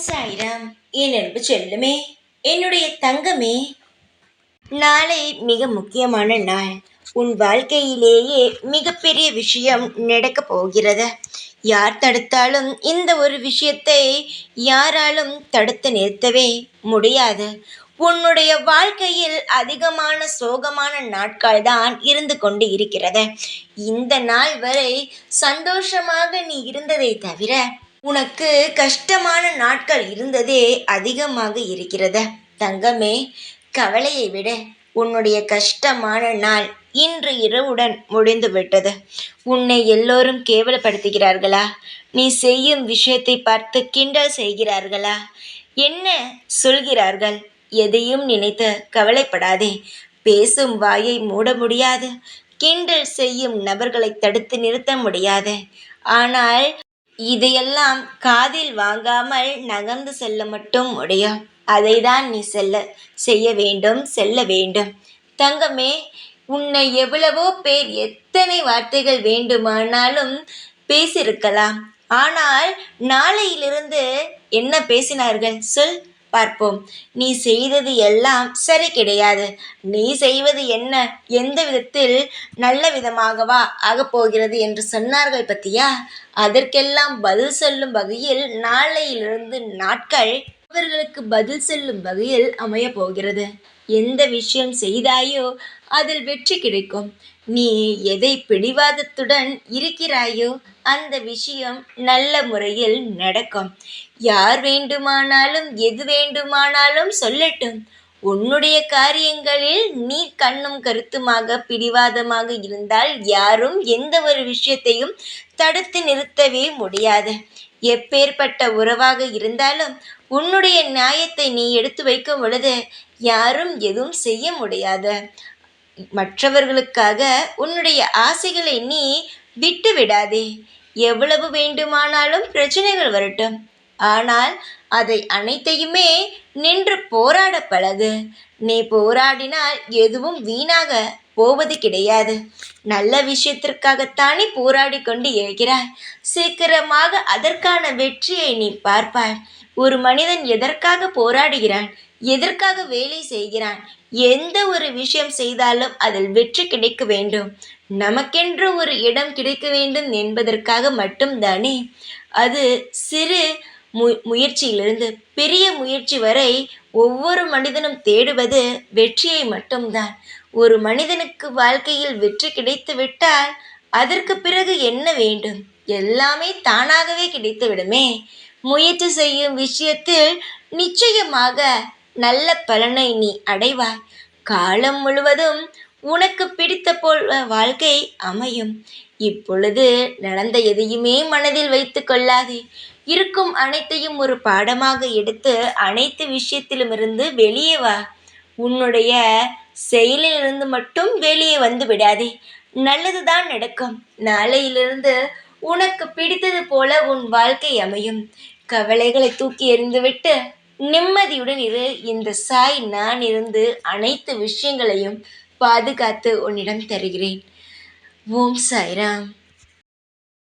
சாய்ராம். என் அன்பு செல்லுமே, என்னுடைய தங்கமே, நாளை மிக முக்கியமான நாள். உன் வாழ்க்கையிலேயே மிகப்பெரிய விஷயம் நடக்கப் போகிறது. யார் தடுத்தாலும் இந்த ஒரு விஷயத்தை யாராலும் தடுத்து நிறுத்தவே முடியாது. உன்னுடைய வாழ்க்கையில் அதிகமான சோகமான நாட்கள் தான் இருந்து கொண்டு இருக்கிறது. இந்த நாள் வரை சந்தோஷமாக நீ இருந்ததை தவிர உனக்கு கஷ்டமான நாட்கள் இருந்ததே அதிகமாக இருக்கிறது. தங்கமே, கவலையை விட உன்னுடைய கஷ்டமான நாள் இன்று இரவுடன் முடிந்து விட்டது. உன்னை எல்லோரும் கேவலப்படுத்துகிறார்களா? நீ செய்யும் விஷயத்தை பார்த்து கிண்டல் செய்கிறார்களா? என்ன சொல்கிறார்கள்? எதையும் நினைத்து கவலைப்படாதே. பேசும் வாயை மூட முடியாது. கிண்டல் செய்யும் நபர்களை தடுத்து நிறுத்த முடியாது. ஆனால் இதையெல்லாம் காதில் வாங்காமல் நகர்ந்து செல்ல மட்டும் முடியும். அதைதான் நீ செய்ய வேண்டும், செல்ல வேண்டும். தங்கமே, உன்னை எவ்வளவோ பேர் எத்தனை வார்த்தைகள் வேண்டுமானாலும் பேசியிருக்கலாம். ஆனால் நாளையிலிருந்து என்ன பேசினார்கள் சொல் பார்ப்போம். நீ செய்தது எல்லாம் சரி கிடையாது. நீ செய்வது என்ன, எந்த விதத்தில் நல்ல விதமாகவா ஆகப்போகிறது என்று சொன்னார்கள் பத்தியா? அதற்கெல்லாம் பதில் சொல்லும் வகையில் நாளையிலிருந்து நாட்கள் அவர்களுக்கு பதில் சொல்லும் வகையில் அமையப் போகிறது. எந்த விஷயம் செய்தாயோ அதில் வெற்றி கிடைக்கும். நீ எதை பிடிவாதத்துடன் இருக்கிறாயோ அந்த விஷயம் நல்ல முறையில் நடக்கும். யார் வேண்டுமானாலும் எது வேண்டுமானாலும் சொல்லட்டும். உன்னுடைய காரியங்களில் நீ கண்ணும் கருத்துமாக பிடிவாதமாக இருந்தால் யாரும் எந்த ஒரு விஷயத்தையும் தடுத்து நிறுத்தவே முடியாது. எப்பேற்பட்ட உறவாக இருந்தாலும் உன்னுடைய நியாயத்தை நீ எடுத்து வைக்கும் பொழுது யாரும் எதுவும் செய்ய முடியாது. மற்றவர்களுக்காக உன்னுடைய ஆசைகளை நீ விட்டு விடாதே. எவ்வளவு வேண்டுமானாலும் பிரச்சனைகள் வரட்டும். ஆனால் அதை அனைத்தையுமே நின்று போராட பழகு. நீ போராடினால் எதுவும் வீணாக போவது கிடையாது. நல்ல விஷயத்திற்காகத்தானே போராடி கொண்டு இருக்கிறாய். சீக்கிரமாக அதற்கான வெற்றியை நீ பார்ப்பாய். ஒரு மனிதன் எதற்காக போராடுகிறான், எதற்காக வேலை செய்கிறான், எந்த ஒரு விஷயம் செய்தாலும் அதில் வெற்றி கிடைக்க வேண்டும், நமக்கென்று ஒரு இடம் கிடைக்க வேண்டும் என்பதற்காக மட்டும்தானே. அது சிறு முயற்சியிலிருந்து பெரிய முயற்சி வரை ஒவ்வொரு மனிதனும் தேடுவது வெற்றியை மட்டும்தான். ஒரு மனிதனுக்கு வாழ்க்கையில் வெற்றி கிடைத்து விட்டால் அதற்கு பிறகு என்ன வேண்டும்? எல்லாமே தானாகவே கிடைத்து விடுமே. முயற்சி செய்யும் விஷயத்தில் நிச்சயமாக நல்ல பலனை நீ அடைவாய். காலம் முழுவதும் உனக்கு பிடித்த போல் வாழ்க்கை அமையும். இப்பொழுது நடந்த எதையுமே மனதில் வைத்து கொள்ளாதே. இருக்கும் அனைத்தையும் ஒரு பாடமாக எடுத்து அனைத்து விஷயத்திலுமிருந்து வெளியே வா. உன்னுடைய செயலிலிருந்து மட்டும் வெளியே வந்து விடாதே. நல்லதுதான் நடக்கும். நாளையிலிருந்து உனக்கு பிடித்தது போல உன் வாழ்க்கை அமையும். கவலைகளை தூக்கி எறிந்துவிட்டு நிம்மதியுடன் இரு. இந்த சாய் நான் இருந்து அனைத்து விஷயங்களையும் பாதுகாத்து உன்னிடம் தருகிறேன். ஓம் சாய்ராம்.